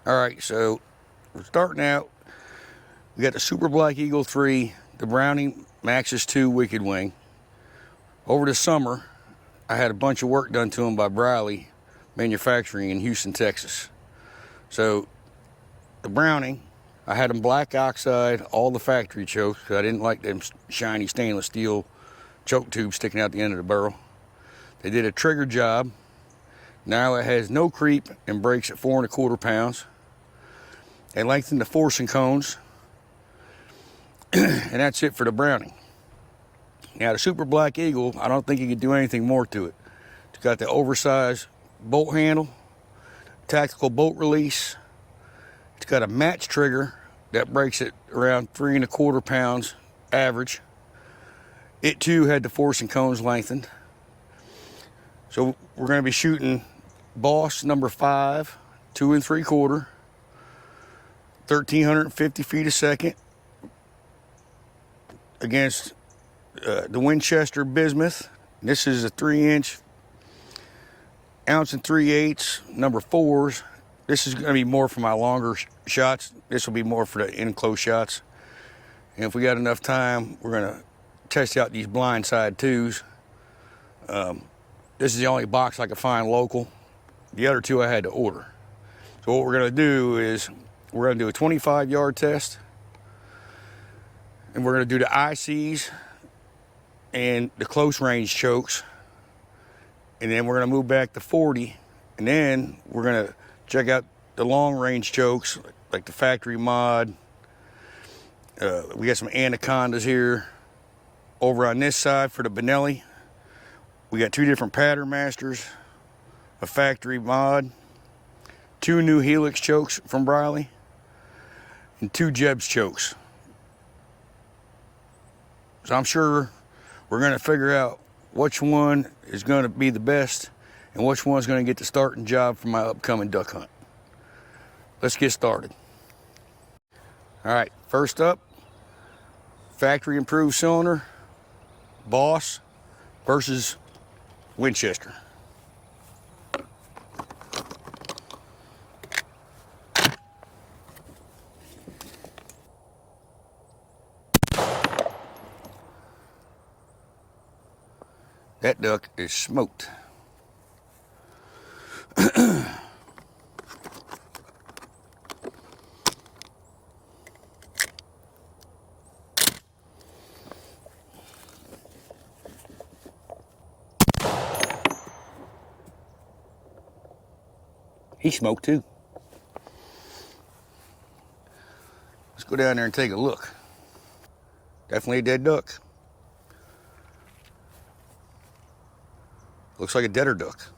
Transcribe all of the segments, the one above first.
All right, so we're starting out. We got the Super Black Eagle 3, the Browning Maxxis 2 Wicked Wing. Over the summer, I had a bunch of work done to them by Briley Manufacturing in Houston, Texas. So the Browning, I had them black oxide all the factory chokes because I didn't like them shiny stainless steel choke tubes sticking out the end of the barrel. They did a trigger job. Now it has no creep and brakes at 4 1/4 pounds. They lengthened the forcing cones. And that's it for the Browning. Now the Super Black Eagle, I don't think you could do anything more to it. It's got the oversized bolt handle, tactical bolt release. It's got a match trigger that breaks at around 3 1/4 pounds average. It too had the forcing cones lengthened. So we're going to be shooting Boss number 5, 2 3/4, 1,350 feet a second against the Winchester Bismuth. This is a 3-inch, 1 3/8 number 4s. This is going to be more for my longer shots. This will be more for the in-close shots. And if we got enough time, we're going to test out these blindside 2s. This is the only box I could find local. The other 2 I had to order. So what we're going to do is we're going to do a 25-yard test. And we're going to do the ICs and the close range chokes. And then we're going to move back to 40. And then we're going to check out the long range chokes like the factory mod. We got some Anacondas here. Over on this side for the Benelli, we got 2 different pattern masters, a factory mod, 2 new Helix chokes from Briley, and 2 Jebs chokes. So I'm sure we're going to figure out which one is going to be the best and which one's going to get the starting job for my upcoming duck hunt. Let's get started. All right, first up, factory improved cylinder, Boss versus Winchester. That duck is smoked. He smoked too. Let's go down there and take a look. Definitely a dead duck. Looks like a deader duck.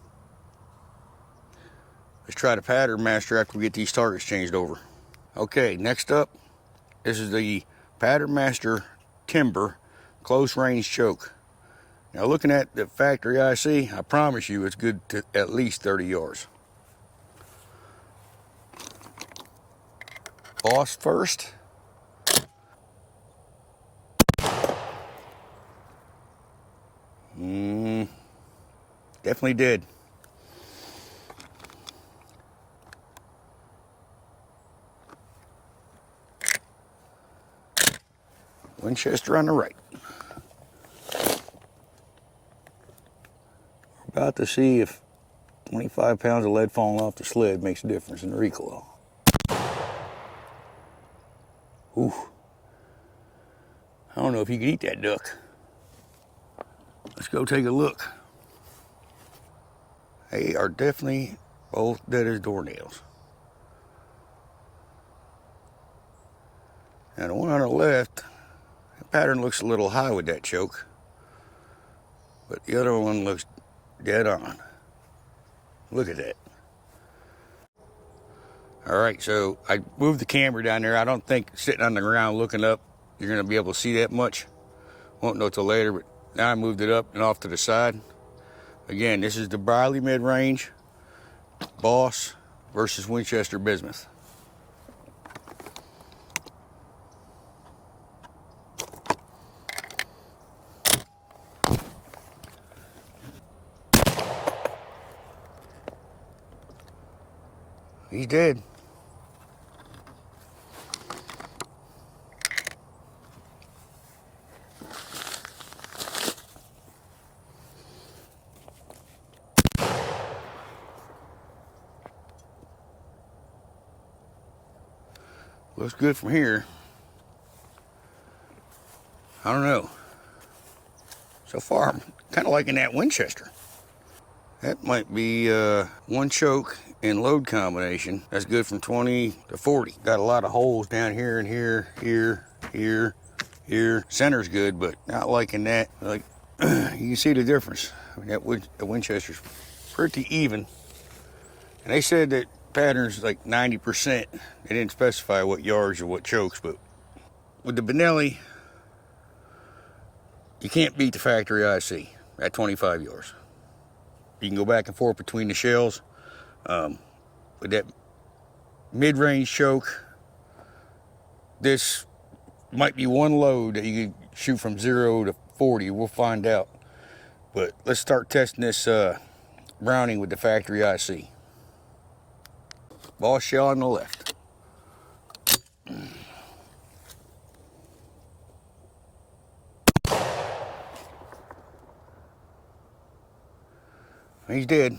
Let's try the pattern master after we get these targets changed over. Okay, next up, this is the pattern master timber close range choke. Now looking at the factory IC, I promise you it's good to at least 30 yards. Boss first. Definitely did. Winchester on the right. We're about to see if 25 pounds of lead falling off the sled makes a difference in the recoil. Ooh. I don't know if you can eat that duck. Let's go take a look. They are definitely both dead as doornails. Now the one on the left, the pattern looks a little high with that choke, but the other one looks dead on. Look at that. All right, so I moved the camera down there. I don't think sitting on the ground looking up, you're gonna be able to see that much. Won't know till later, but now I moved it up and off to the side. Again, this is the Briley mid-range Boss versus Winchester Bismuth. He's dead. Looks good from here. I don't know. So far, I'm kind of liking that Winchester. That might be one choke and load combination. That's good from 20 to 40. Got a lot of holes down here and here, here. Center's good, but not liking that. Like, you can see the difference. I mean, the Winchester's pretty even. And they said that pattern's like 90%. They didn't specify what yards or what chokes, but with the Benelli, you can't beat the factory IC at 25 yards. You can go back and forth between the shells. With that mid-range choke, this might be one load that you can shoot from 0 to 40. We'll find out. But let's start testing this Browning with the factory IC. Ball shell on the left. He's dead.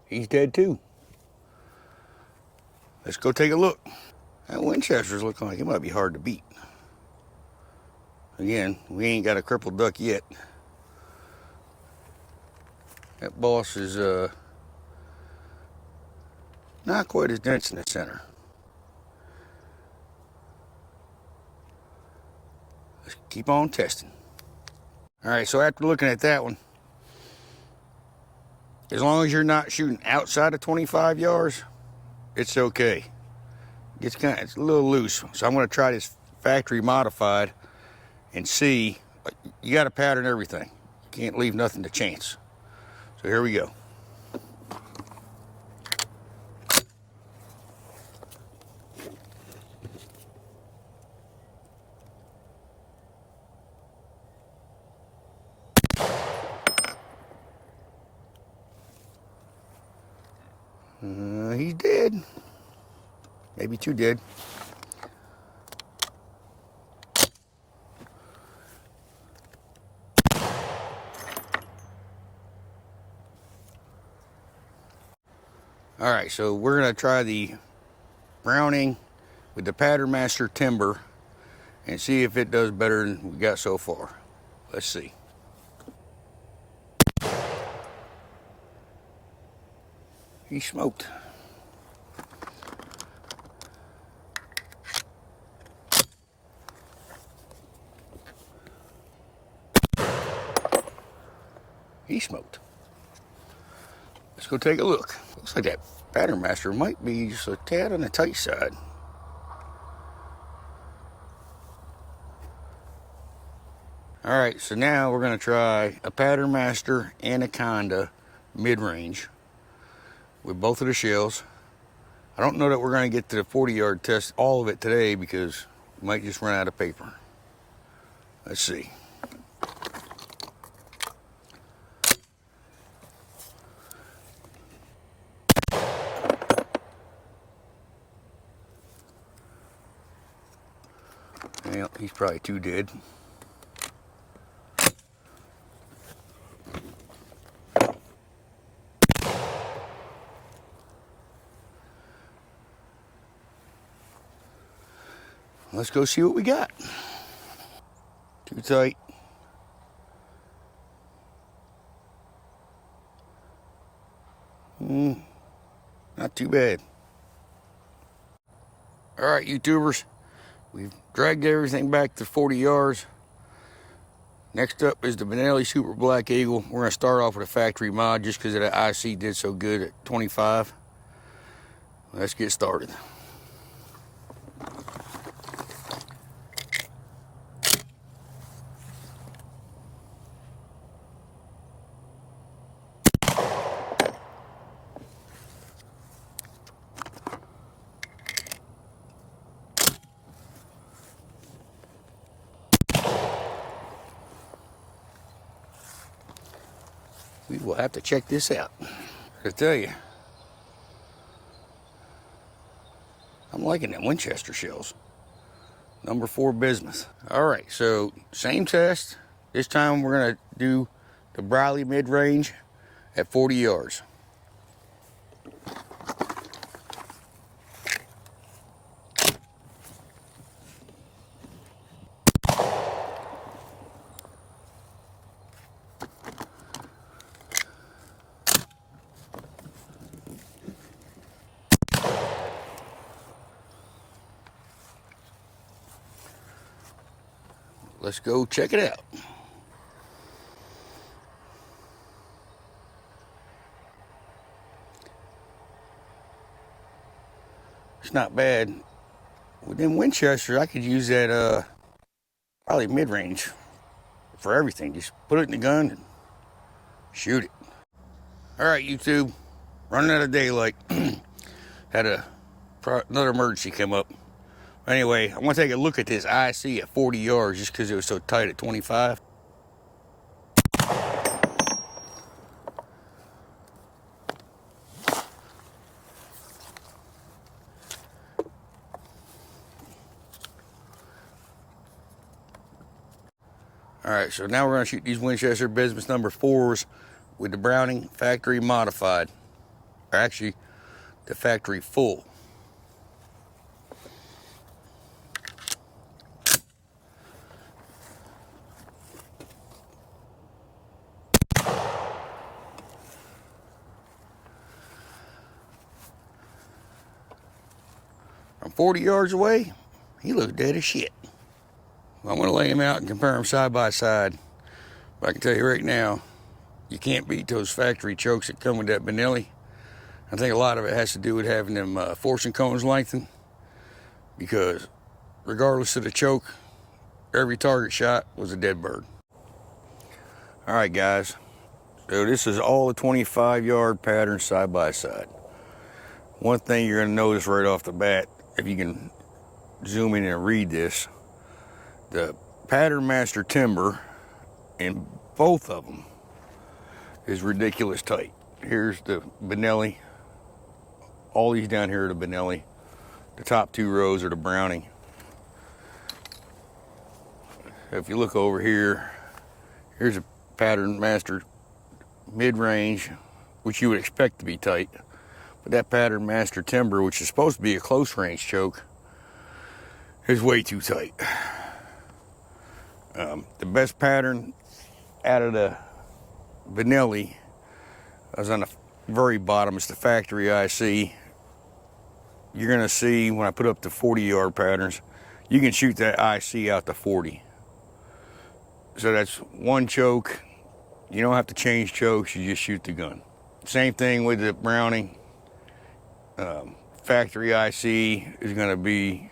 He's dead too. Let's go take a look. That Winchester's looking like it might be hard to beat. Again, we ain't got a crippled duck yet. That boss is not quite as dense in the center. Let's keep on testing. All right, so after looking at that one, as long as you're not shooting outside of 25 yards, it's okay. It's a little loose. So I'm going to try this factory modified and see. You got to pattern everything. You can't leave nothing to chance. So here we go. He's dead. Maybe too dead. All right, so we're gonna try the Browning with the Pattern Master Timber and see if it does better than we got so far. Let's see. He smoked. He smoked. Let's go take a look. Looks like that Pattern Master might be just a tad on the tight side. All right, so now we're gonna try a Pattern Master Anaconda mid-range with both of the shells. I don't know that we're gonna get to the 40-yard test, all of it today, because we might just run out of paper. Let's see. Well, he's probably too dead. Let's go see what we got. Too tight. Not too bad. All right, YouTubers. We've dragged everything back to 40 yards. Next up is the Benelli Super Black Eagle. We're going to start off with a factory mod just because the IC did so good at 25. Let's get started. We will have to check this out. I tell you, I'm liking them Winchester shells. number 4 bismuth. All right, so same test. This time we're gonna do the Briley mid-range at 40 yards. Let's go check it out. It's not bad. Within Winchester, I could use that probably mid-range for everything. Just put it in the gun and shoot it. All right, YouTube, running out of daylight. Had another emergency come up. Anyway, I want to take a look at this IC at 40 yards just because it was so tight at 25. All right, so now we're going to shoot these Winchester Bismuth number 4s with the Browning factory modified, or actually the factory full. From 40 yards away, he looked dead as shit. Well, I'm going to lay him out and compare them side by side. But I can tell you right now, you can't beat those factory chokes that come with that Benelli. I think a lot of it has to do with having them forcing cones lengthened, because regardless of the choke, every target shot was a dead bird. All right, guys. So this is all the 25-yard patterns side by side. One thing you're going to notice right off the bat, if you can zoom in and read this, the pattern master timber in both of them is ridiculous tight. Here's the Benelli. All these down here are the Benelli. The top 2 rows are the Browning. If you look over here, here's a pattern master mid-range, which you would expect to be tight. But that pattern master timber, which is supposed to be a close range choke, is way too tight. The best pattern out of the Benelli is on the very bottom. It's the factory IC. You're going to see when I put up the 40-yard patterns, you can shoot that IC out to 40. So that's one choke. You don't have to change chokes, you just shoot the gun. Same thing with the Browning. Factory IC is going to be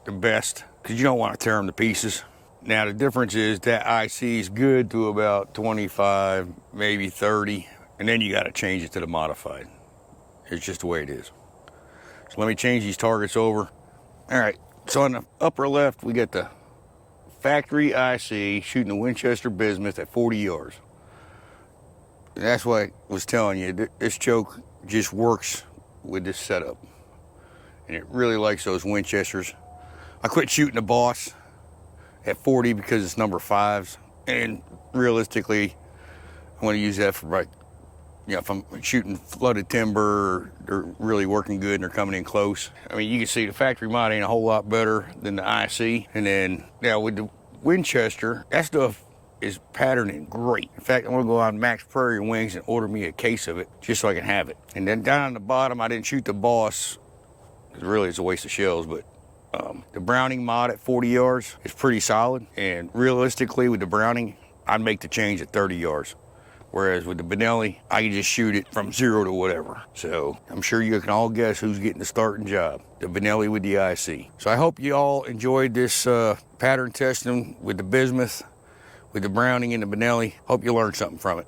the best because you don't want to tear them to pieces. Now the difference is that IC is good to about 25, maybe 30, and then you got to change it to the modified. It's just the way it is. So let me change these targets over. All right, so on the upper left, we got the factory IC shooting the Winchester Bismuth at 40 yards. And that's what I was telling you. This choke just works with this setup. And it really likes those Winchesters. I quit shooting the Boss at 40 because it's number 5s. And realistically, I want to use that for, like, you know, if I'm shooting flooded timber, they're really working good and they're coming in close. I mean, you can see the factory mod ain't a whole lot better than the IC. And then now with the Winchester, that stuff is patterning great. In fact, I'm gonna go on Max Prairie Wings and order me a case of it just so I can have it. And then down on the bottom, I didn't shoot the Boss because really it's a waste of shells, but the Browning mod at 40 yards is pretty solid. And realistically, with the Browning, I'd make the change at 30 yards. Whereas with the Benelli, I can just shoot it from 0 to whatever. So I'm sure you can all guess who's getting the starting job. The Benelli with the IC. So I hope you all enjoyed this pattern testing with the Bismuth, with the Browning and the Benelli. Hope you learned something from it.